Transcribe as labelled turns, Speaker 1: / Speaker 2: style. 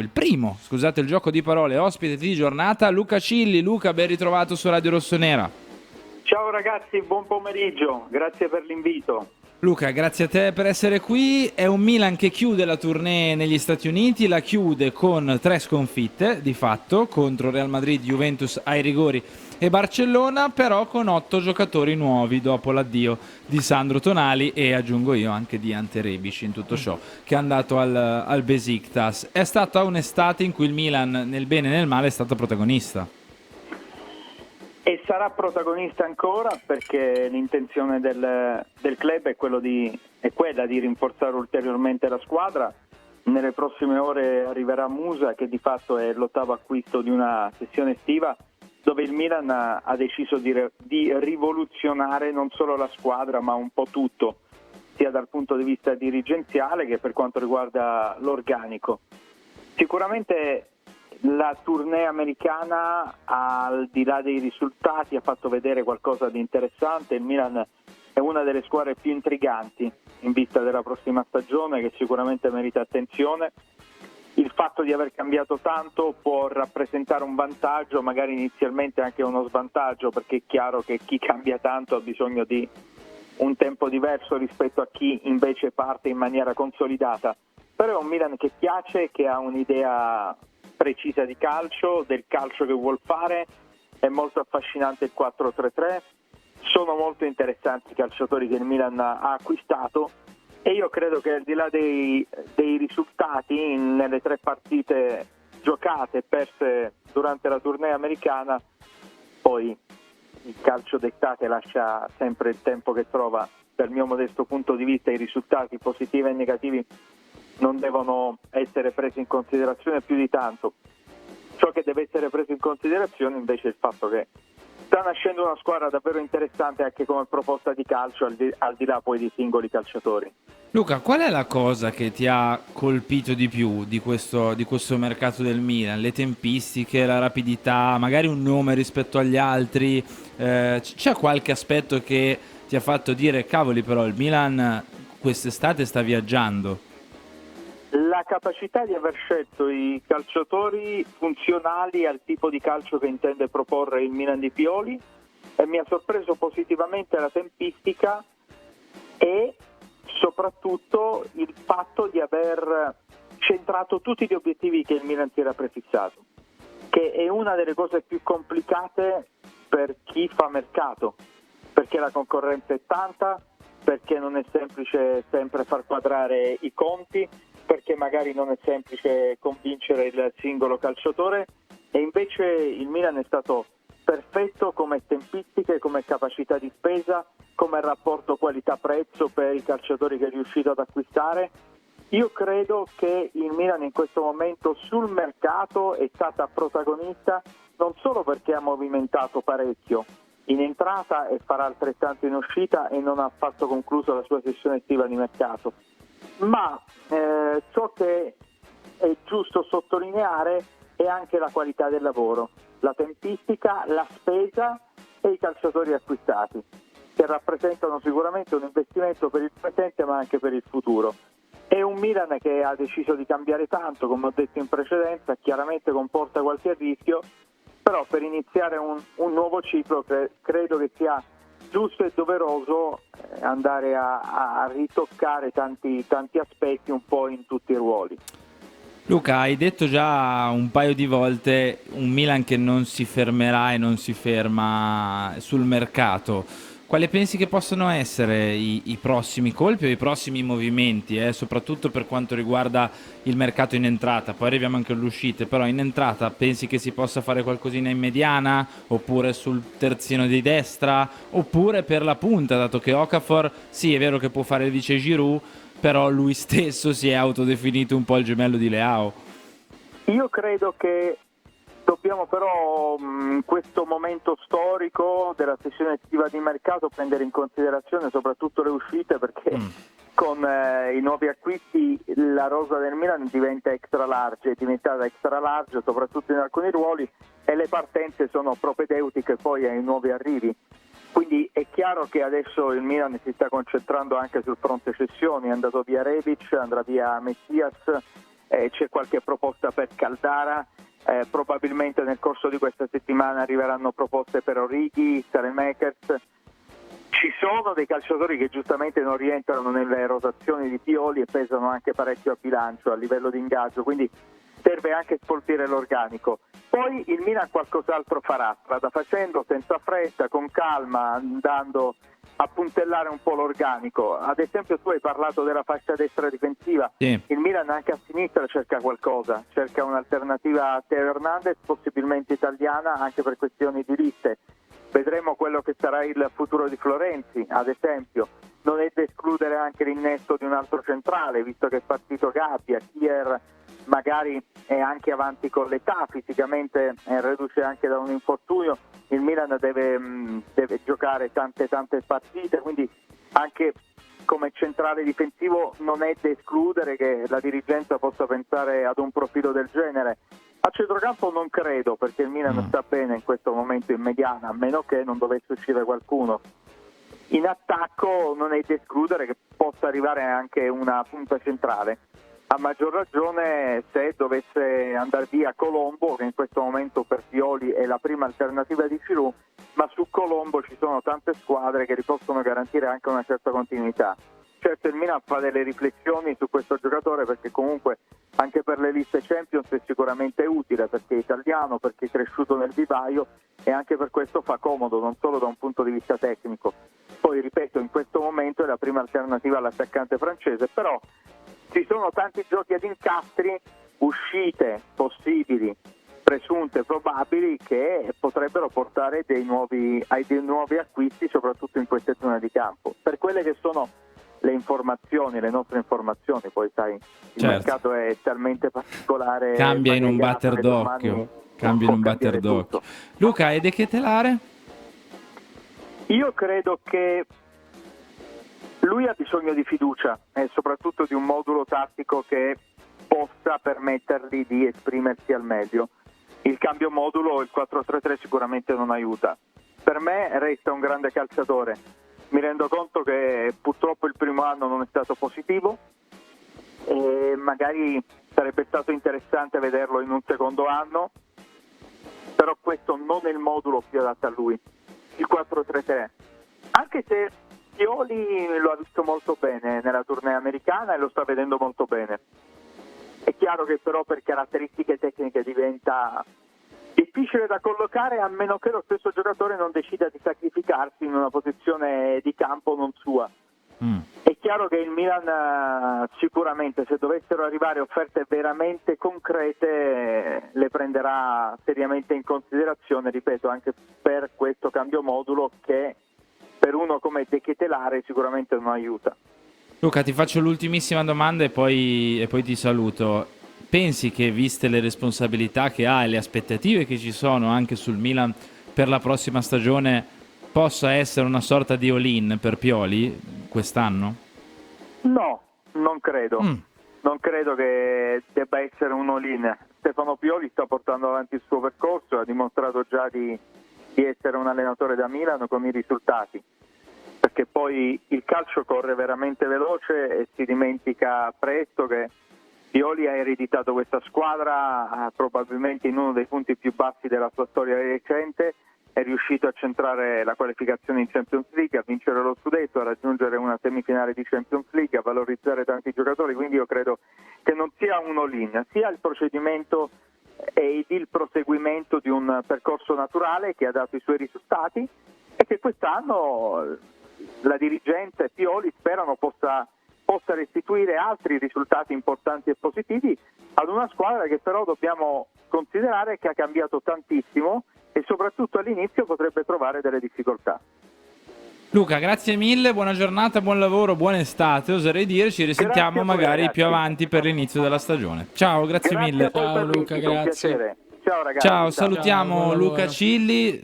Speaker 1: il primo, scusate il gioco di parole, ospite di giornata, Luca Cilli. Luca, ben ritrovato su Radio Rossonera.
Speaker 2: Ciao ragazzi, buon pomeriggio, grazie per l'invito.
Speaker 1: Luca, grazie a te per essere qui. È un Milan che chiude la tournée negli Stati Uniti, la chiude con 3 sconfitte di fatto contro Real Madrid, Juventus ai rigori e Barcellona, però con 8 giocatori nuovi dopo l'addio di Sandro Tonali e aggiungo io anche di Ante Rebic in tutto ciò, che è andato al Besiktas. È stata un'estate in cui il Milan nel bene e nel male è stato protagonista.
Speaker 2: E sarà protagonista ancora perché l'intenzione del club è quella di rinforzare ulteriormente la squadra. Nelle prossime ore arriverà Musa, che di fatto è l'8º acquisto di una sessione estiva, dove il Milan ha deciso di rivoluzionare non solo la squadra ma un po' tutto, sia dal punto di vista dirigenziale che per quanto riguarda l'organico. Sicuramente la tournée americana, al di là dei risultati, ha fatto vedere qualcosa di interessante. Il Milan è una delle squadre più intriganti in vista della prossima stagione, che sicuramente merita attenzione. Il fatto di aver cambiato tanto può rappresentare un vantaggio, magari inizialmente anche uno svantaggio, perché è chiaro che chi cambia tanto ha bisogno di un tempo diverso rispetto a chi invece parte in maniera consolidata. Però è un Milan che piace, che ha un'idea precisa di calcio, del calcio che vuol fare. È molto affascinante il 4-3-3, sono molto interessanti i calciatori che il Milan ha acquistato e io credo che al di là dei risultati nelle 3 partite giocate e perse durante la tournée americana, poi il calcio d'estate lascia sempre il tempo che trova. Dal mio modesto punto di vista i risultati positivi e negativi non devono essere presi in considerazione più di tanto. Ciò che deve essere preso in considerazione invece è il fatto che sta nascendo una squadra davvero interessante anche come proposta di calcio, al di là poi dei singoli calciatori.
Speaker 1: Luca, qual è la cosa che ti ha colpito di più di questo mercato del Milan? Le tempistiche, la rapidità, magari un nome rispetto agli altri? C'è qualche aspetto che ti ha fatto dire cavoli, però il Milan quest'estate sta viaggiando?
Speaker 2: La capacità di aver scelto i calciatori funzionali al tipo di calcio che intende proporre il Milan di Pioli, e mi ha sorpreso positivamente la tempistica e soprattutto il fatto di aver centrato tutti gli obiettivi che il Milan si era prefissato, che è una delle cose più complicate per chi fa mercato, perché la concorrenza è tanta, perché non è semplice sempre far quadrare i conti, perché magari non è semplice convincere il singolo calciatore, e invece il Milan è stato perfetto come tempistiche, come capacità di spesa, come rapporto qualità-prezzo per i calciatori che è riuscito ad acquistare. Io credo che il Milan in questo momento sul mercato è stata protagonista non solo perché ha movimentato parecchio in entrata e farà altrettanto in uscita e non ha affatto concluso la sua sessione estiva di mercato, ma ciò che è giusto sottolineare è anche la qualità del lavoro, la tempistica, la spesa e i calciatori acquistati, che rappresentano sicuramente un investimento per il presente ma anche per il futuro. È un Milan che ha deciso di cambiare tanto, come ho detto in precedenza, chiaramente comporta qualche rischio, però per iniziare un nuovo ciclo credo che sia giusto e doveroso andare a ritoccare tanti aspetti un po' in tutti i ruoli.
Speaker 1: Luca, hai detto già un paio di volte un Milan che non si fermerà e non si ferma sul mercato. Quali pensi che possano essere i prossimi colpi o i prossimi movimenti, soprattutto per quanto riguarda il mercato in entrata? Poi arriviamo anche alle uscite, però in entrata pensi che si possa fare qualcosina in mediana, oppure sul terzino di destra, oppure per la punta, dato che Okafor, sì è vero che può fare il vice Giroud, però lui stesso si è autodefinito un po' il gemello di Leao.
Speaker 2: Io credo che dobbiamo però in questo momento storico della sessione estiva di mercato prendere in considerazione soprattutto le uscite, perché con i nuovi acquisti la rosa del Milan diventa extra large, è diventata extra large soprattutto in alcuni ruoli, e le partenze sono propedeutiche poi ai nuovi arrivi. Quindi è chiaro che adesso il Milan si sta concentrando anche sul fronte cessioni, è andato via Rebic, andrà via Messias, c'è qualche proposta per Caldara, probabilmente nel corso di questa settimana arriveranno proposte per Orighi, Saelemaekers. Ci sono dei calciatori che giustamente non rientrano nelle rotazioni di Pioli e pesano anche parecchio a bilancio a livello di ingaggio, quindi serve anche sfoltire l'organico. Poi il Milan qualcos'altro farà, strada facendo, senza fretta, con calma, andando a puntellare un po' l'organico. Ad esempio tu hai parlato della fascia destra difensiva,
Speaker 1: Sì.
Speaker 2: il Milan anche a sinistra cerca qualcosa, cerca un'alternativa a Teo Hernandez, possibilmente italiana, anche per questioni di liste. Vedremo quello che sarà il futuro di Florenzi, ad esempio. Non è da escludere anche l'innesto di un altro centrale, visto che è partito Gabbia, Kier magari è anche avanti con l'età, fisicamente è reduce anche da un infortunio. Il Milan deve giocare tante partite, quindi anche come centrale difensivo non è da escludere che la dirigenza possa pensare ad un profilo del genere. A centrocampo non credo, perché il Milan sta bene in questo momento in mediana, a meno che non dovesse uscire qualcuno. In attacco non è da escludere che possa arrivare anche una punta centrale, a maggior ragione se dovesse andare via Colombo, che in questo momento per Pioli è la prima alternativa di Giroud, ma su Colombo ci sono tante squadre che gli possono garantire anche una certa continuità. Certo il Milan fa delle riflessioni su questo giocatore, perché comunque anche per le liste Champions è sicuramente utile, perché è italiano, perché è cresciuto nel vivaio e anche per questo fa comodo, non solo da un punto di vista tecnico. Poi ripeto, in questo momento è la prima alternativa all'attaccante francese, però ci sono tanti giochi ad incastri, uscite possibili, presunte, probabili, che potrebbero portare dei nuovi acquisti, soprattutto in queste zone di campo. Per quelle che sono le informazioni, le nostre informazioni, poi sai, il mercato è talmente particolare,
Speaker 1: cambia in un batter d'occhio. Cambia in un batter d'occhio. Luca, e De Ketelaere?
Speaker 2: Io credo che lui ha bisogno di fiducia e soprattutto di un modulo tattico che possa permettergli di esprimersi al meglio. Il cambio modulo, il 4-3-3, sicuramente non aiuta. Per me resta un grande calciatore. Mi rendo conto che purtroppo il primo anno non è stato positivo e magari sarebbe stato interessante vederlo in un secondo anno, però questo non è il modulo più adatto a lui, il 4-3-3. Anche se Pioli lo ha visto molto bene nella tournée americana e lo sta vedendo molto bene. È chiaro che però per caratteristiche tecniche diventa difficile da collocare, a meno che lo stesso giocatore non decida di sacrificarsi in una posizione di campo non sua. È chiaro che il Milan sicuramente, se dovessero arrivare offerte veramente concrete, le prenderà seriamente in considerazione, ripeto, anche per questo cambio modulo che per uno come De Ketelaere sicuramente non aiuta.
Speaker 1: Luca, ti faccio l'ultimissima domanda e poi ti saluto. Pensi che, viste le responsabilità che ha e le aspettative che ci sono anche sul Milan per la prossima stagione, possa essere una sorta di all-in per Pioli quest'anno?
Speaker 2: No, non credo. Non credo che debba essere un all-in. Stefano Pioli sta portando avanti il suo percorso, ha dimostrato già di essere un allenatore da Milano con i risultati, perché poi il calcio corre veramente veloce e si dimentica presto che Pioli ha ereditato questa squadra probabilmente in uno dei punti più bassi della sua storia recente, è riuscito a centrare la qualificazione in Champions League, a vincere lo scudetto, a raggiungere una semifinale di Champions League, a valorizzare tanti giocatori, quindi io credo che non sia un all-in, sia il procedimento e il proseguimento di un percorso naturale che ha dato i suoi risultati e che quest'anno la dirigente Pioli sperano possa restituire altri risultati importanti e positivi ad una squadra che però dobbiamo considerare che ha cambiato tantissimo e soprattutto all'inizio potrebbe trovare delle difficoltà.
Speaker 1: Luca, grazie mille, buona giornata, buon lavoro, buona estate, oserei dire, ci risentiamo magari
Speaker 2: ragazzi.
Speaker 1: Più avanti per l'inizio della stagione. Ciao, grazie mille.
Speaker 2: Ciao Luca, grazie. Ciao ragazzi.
Speaker 1: Ciao, salutiamo Luca Cilli.